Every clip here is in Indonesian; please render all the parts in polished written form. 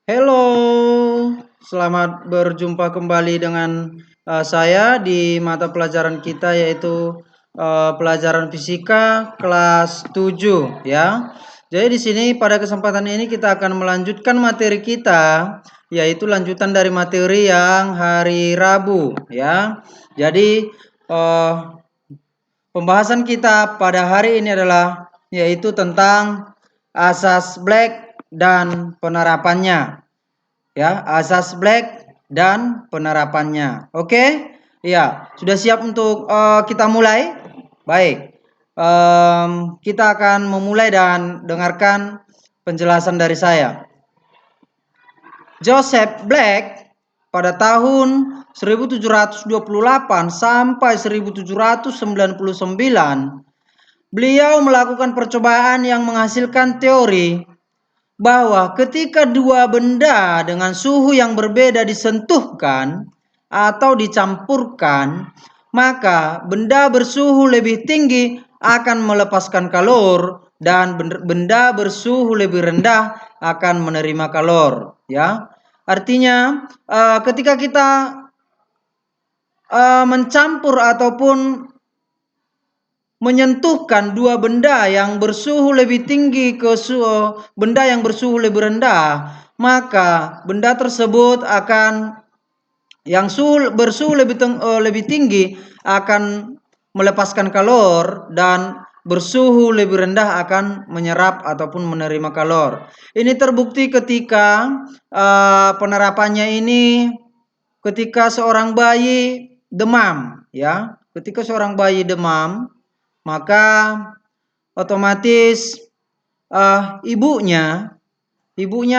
Halo, selamat berjumpa kembali dengan saya di mata pelajaran kita yaitu pelajaran fisika kelas 7 ya. Jadi di sini pada kesempatan ini kita akan melanjutkan materi kita yaitu lanjutan dari materi yang hari Rabu ya. Jadi pembahasan kita pada hari ini adalah yaitu tentang asas Black dan penerapannya. Ya, asas Black dan penerapannya. Oke? Iya, sudah siap untuk kita mulai? Baik. Kita akan memulai dan dengarkan penjelasan dari saya. Joseph Black pada tahun 1728 sampai 1799, beliau melakukan percobaan yang menghasilkan teori bahwa ketika dua benda dengan suhu yang berbeda disentuhkan atau dicampurkan, maka benda bersuhu lebih tinggi akan melepaskan kalor dan benda bersuhu lebih rendah akan menerima kalor. Ya, artinya ketika kita mencampur ataupun menyentuhkan dua benda yang bersuhu lebih tinggi ke benda yang bersuhu lebih rendah, maka benda tersebut akan yang bersuhu lebih tinggi akan melepaskan kalor dan bersuhu lebih rendah akan menyerap ataupun menerima kalor. Ini terbukti ketika penerapannya ini ketika seorang bayi demam ya. Ketika seorang bayi demam, maka otomatis ibunya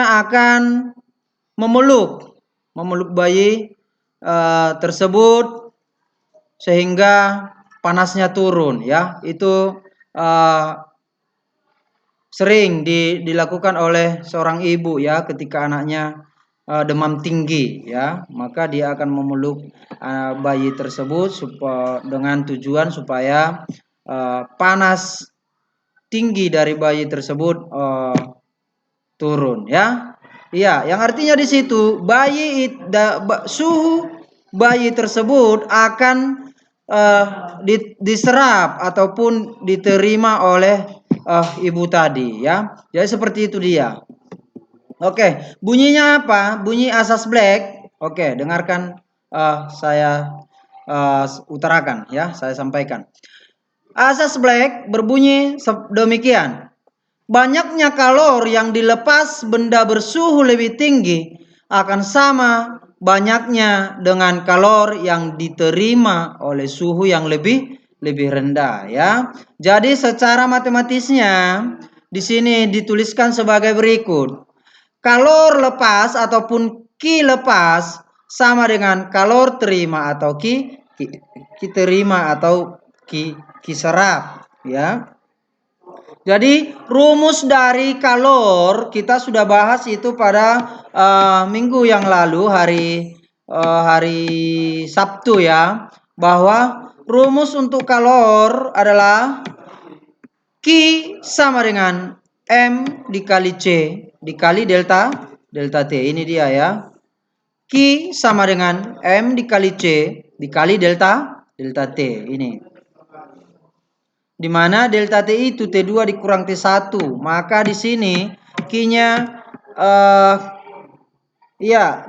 akan memeluk bayi tersebut sehingga panasnya turun ya. Itu sering dilakukan oleh seorang ibu ya ketika anaknya demam tinggi ya, maka dia akan memeluk bayi tersebut dengan tujuan supaya panas tinggi dari bayi tersebut turun ya. Iya, yang artinya di situ suhu bayi tersebut akan diserap ataupun diterima oleh ibu tadi ya. Jadi seperti itu dia. Oke, bunyinya apa? Bunyi asas Black. Oke, dengarkan saya utarakan ya, saya sampaikan. Asas Black berbunyi demikian. Banyaknya kalor yang dilepas benda bersuhu lebih tinggi akan sama banyaknya dengan kalor yang diterima oleh suhu yang lebih rendah ya. Jadi secara matematisnya di sini dituliskan sebagai berikut. Kalor lepas ataupun Q lepas sama dengan kalor terima atau Q terima atau Q serap ya. Jadi rumus dari kalor kita sudah bahas itu pada minggu yang lalu hari Sabtu ya, bahwa rumus untuk kalor adalah Q sama dengan M dikali C dikali delta T. Ini dia ya. Q sama dengan M dikali C dikali delta T. Ini. Di mana delta T itu T2 dikurang T1. Maka di sini Q-nya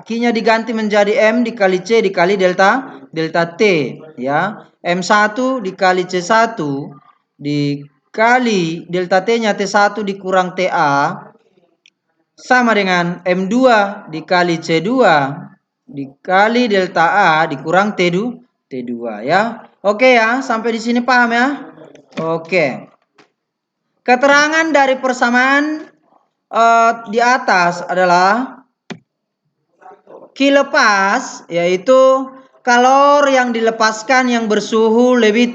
Q-nya diganti menjadi M dikali C dikali delta T ya. M1 dikali C1 dikali delta T-nya T1 dikurang TA sama dengan M2 dikali C2 dikali delta A dikurang T2 ya. Oke ya, sampai di sini paham ya? Oke. Keterangan dari persamaan di atas adalah Q lepas yaitu kalor yang dilepaskan yang bersuhu lebih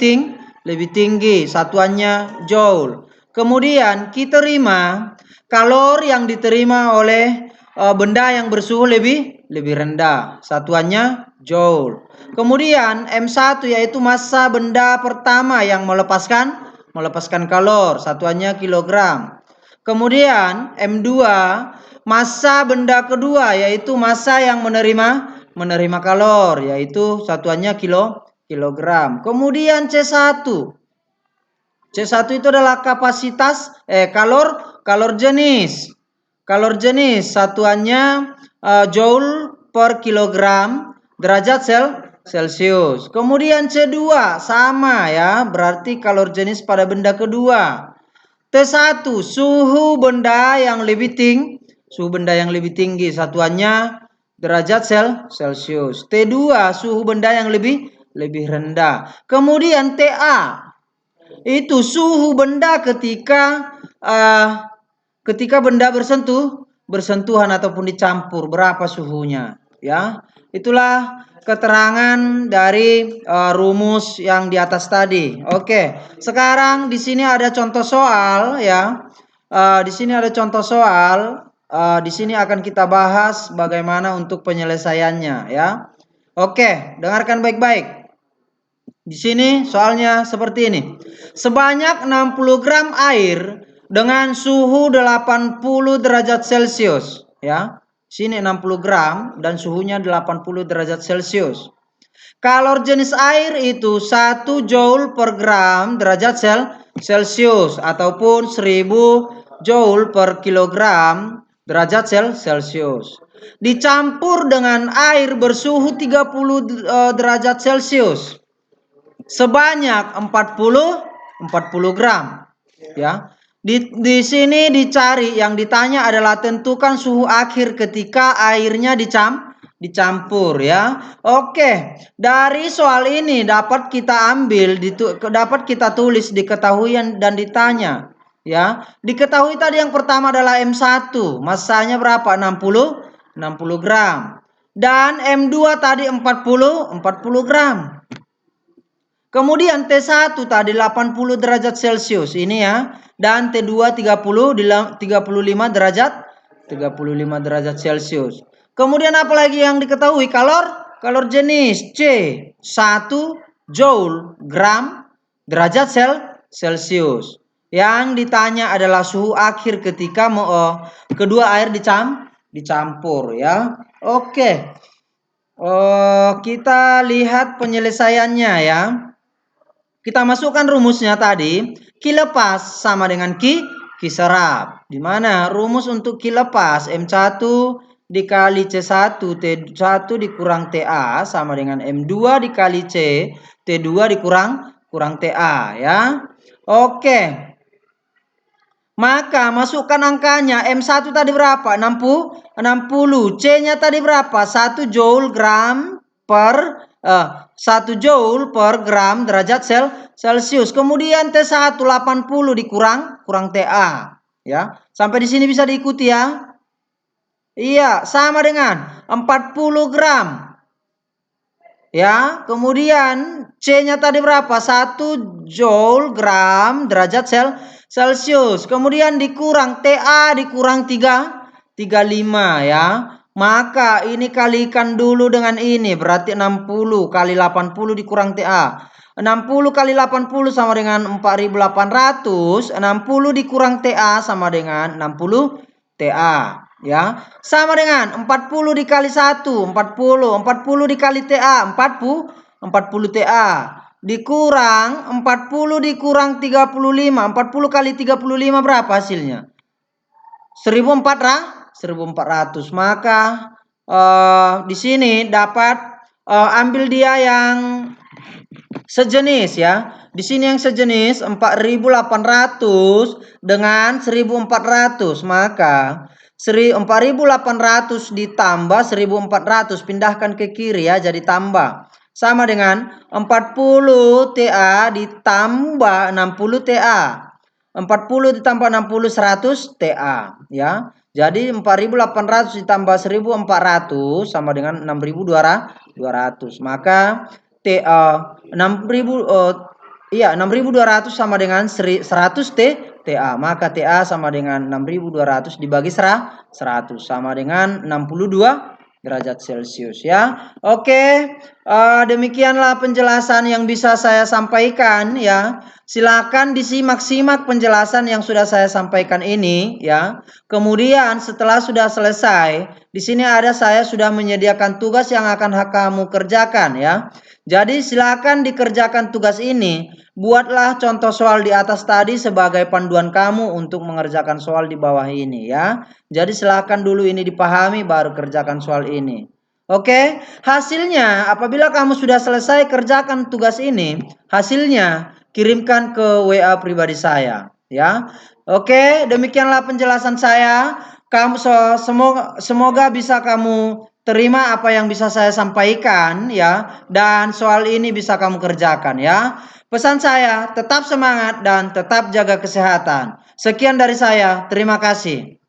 tinggi, satuannya joule. Kemudian Q terima kalor yang diterima oleh benda yang bersuhu lebih rendah, satuannya joule. Kemudian M1 yaitu massa benda pertama yang melepaskan kalor, satuannya kilogram. Kemudian M2 massa benda kedua, yaitu massa yang menerima kalor, yaitu satuannya kilogram. Kemudian C1. C1 itu adalah kapasitas kalor jenis. Kalor jenis satuannya joule per kilogram derajat Celcius. Kemudian C2 sama ya, berarti kalor jenis pada benda kedua. T1 suhu benda yang lebih tinggi, satuannya derajat Celcius. T2 suhu benda yang lebih rendah. Kemudian TA itu suhu benda ketika benda bersentuhan ataupun dicampur, berapa suhunya ya. Itulah keterangan dari rumus yang di atas tadi. Oke, sekarang di sini ada contoh soal ya. Di sini ada contoh soal. Di sini akan kita bahas bagaimana untuk penyelesaiannya ya. Oke, dengarkan baik-baik. Di sini soalnya seperti ini. Sebanyak 60 gram air dengan suhu 80 derajat Celcius ya. Sini 60 gram dan suhunya 80 derajat Celcius. Kalor jenis air itu 1 joule per gram derajat Celcius ataupun 1000 joule per kilogram derajat Celcius. Dicampur dengan air bersuhu 30 derajat Celcius sebanyak 40 gram ya. Di sini dicari, yang ditanya adalah tentukan suhu akhir ketika airnya dicampur ya. Oke, dari soal ini dapat kita ambil, dapat kita tulis diketahui dan ditanya ya. Diketahui tadi yang pertama adalah M1, massanya berapa? 60 gram. Dan M2 tadi 40 gram. Kemudian T1 tadi 80 derajat Celcius ini ya. Dan T2 35 derajat Celcius. Kemudian apalagi yang diketahui? Kalor jenis C 1 joule gram derajat Celcius. Yang ditanya adalah suhu akhir ketika kedua air dicampur ya. Oke. Kita lihat penyelesaiannya ya. Kita masukkan rumusnya tadi. Ki lepas sama dengan Ki serap. Di mana rumus untuk Ki lepas M1 dikali C1 T1 dikurang TA sama dengan M2 dikali C T2 dikurang TA ya. Oke. Maka masukkan angkanya. M1 tadi berapa? 60. C-nya tadi berapa? 1 joule gram per 1 joule per gram derajat Celcius. Kemudian T1 80 dikurang TA ya. Sampai di sini bisa diikuti ya. Iya, sama dengan 40 gram. Ya, kemudian C-nya tadi berapa? 1 joule gram derajat Celcius. Kemudian dikurang TA dikurang 35 ya. Maka ini kalikan dulu dengan ini, berarti 60 kali 80 dikurang TA. 60 kali 80 sama dengan 4800. 60 dikurang TA sama dengan 60 TA. Ya, sama dengan 40 dikali 1, 40 dikali TA, 40 TA. Dikurang 40 dikurang 35. 40 kali 35 berapa hasilnya? 1400. Maka di sini dapat ambil dia yang sejenis ya. Di sini yang sejenis 4800 dengan 1400. Maka 4800 ditambah 1400 pindahkan ke kiri ya, jadi tambah. Sama dengan 40 TA ditambah 60 TA. 40 ditambah 60 100 TA ya. Jadi 4800 ditambah 1400 sama dengan 6200. Maka TA 6200 sama dengan 100 TA. Maka TA sama dengan 6200 dibagi 100 sama dengan 62 derajat Celcius ya. Oke, demikianlah penjelasan yang bisa saya sampaikan ya. Silakan disimak-simak penjelasan yang sudah saya sampaikan ini ya. Kemudian setelah sudah selesai, di sini saya sudah menyediakan tugas yang akan kamu kerjakan ya. Jadi silakan dikerjakan tugas ini. Buatlah contoh soal di atas tadi sebagai panduan kamu untuk mengerjakan soal di bawah ini ya. Jadi silakan dulu ini dipahami baru kerjakan soal ini. Oke, hasilnya apabila kamu sudah selesai kerjakan tugas ini, hasilnya kirimkan ke WA pribadi saya ya. Oke, demikianlah penjelasan saya. Semoga bisa kamu terima apa yang bisa saya sampaikan ya, dan soal ini bisa kamu kerjakan ya. Pesan saya, tetap semangat dan tetap jaga kesehatan. Sekian dari saya. Terima kasih.